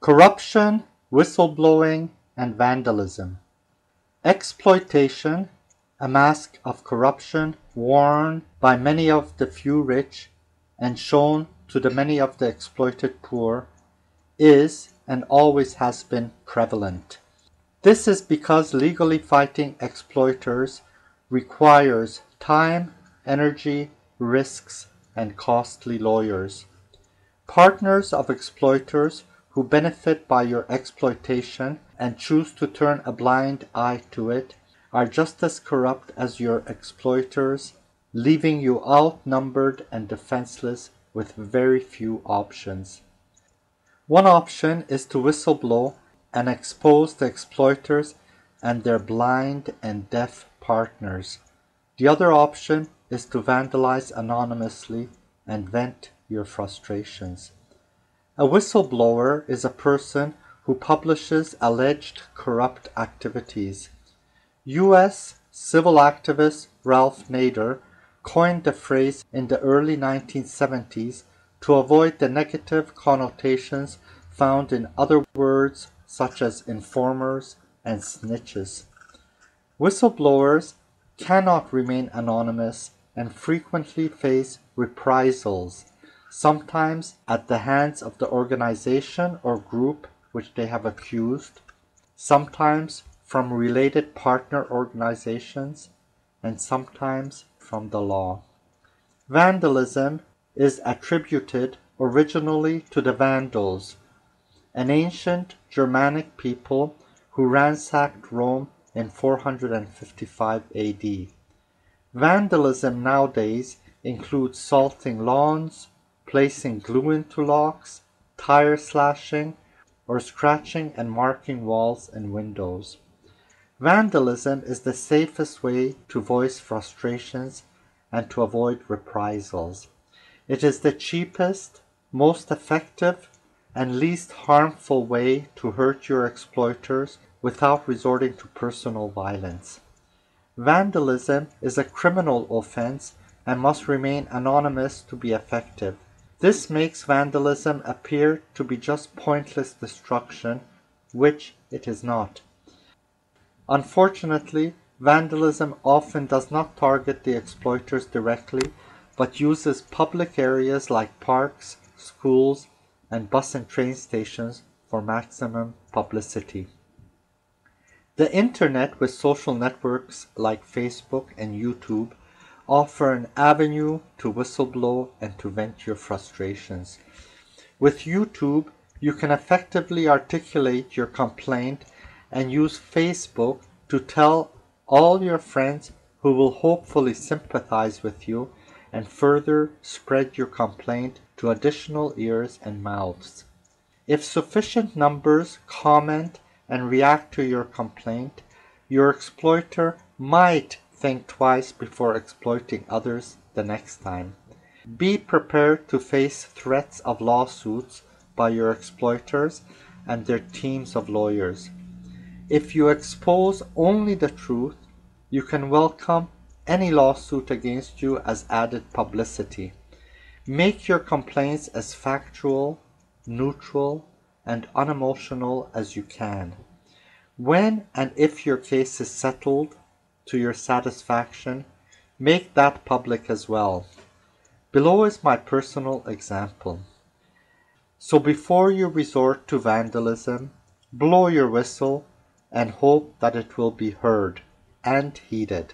Corruption, whistleblowing, and vandalism. Exploitation, a mask of corruption worn by many of the few rich and shown to the many of the exploited poor, is and always has been prevalent. This is because legally fighting exploiters requires time, energy, risks, and costly lawyers. Partners of exploiters who benefit by your exploitation and choose to turn a blind eye to it are just as corrupt as your exploiters, leaving you outnumbered and defenseless with very few options. One option is to whistleblow and expose the exploiters and their blind and deaf partners. The other option is to vandalize anonymously and vent your frustrations. A whistleblower is a person who publishes alleged corrupt activities. U.S. civil activist Ralph Nader coined the phrase in the early 1970s to avoid the negative connotations found in other words such as informers and snitches. Whistleblowers cannot remain anonymous and frequently face reprisals, sometimes at the hands of the organization or group which they have accused, sometimes from related partner organizations, and sometimes from the law. Vandalism is attributed originally to the Vandals, an ancient Germanic people who ransacked Rome in 455 AD. Vandalism nowadays includes salting lawns, placing glue into locks, tire slashing, or scratching and marking walls and windows. Vandalism is the safest way to voice frustrations and to avoid reprisals. It is the cheapest, most effective, and least harmful way to hurt your exploiters without resorting to personal violence. Vandalism is a criminal offense and must remain anonymous to be effective. This makes vandalism appear to be just pointless destruction, which it is not. Unfortunately, vandalism often does not target the exploiters directly, but uses public areas like parks, schools, and bus and train stations for maximum publicity. The internet with social networks like Facebook and YouTube offer an avenue to whistleblow and to vent your frustrations. With YouTube, you can effectively articulate your complaint and use Facebook to tell all your friends who will hopefully sympathize with you and further spread your complaint to additional ears and mouths. If sufficient numbers comment and react to your complaint, your exploiter might think twice before exploiting others the next time. Be prepared to face threats of lawsuits by your exploiters and their teams of lawyers. If you expose only the truth, you can welcome any lawsuit against you as added publicity. Make your complaints as factual, neutral, and unemotional as you can. When and if your case is settled to your satisfaction, make that public as well. Below is my personal example. So before you resort to vandalism, blow your whistle and hope that it will be heard and heeded.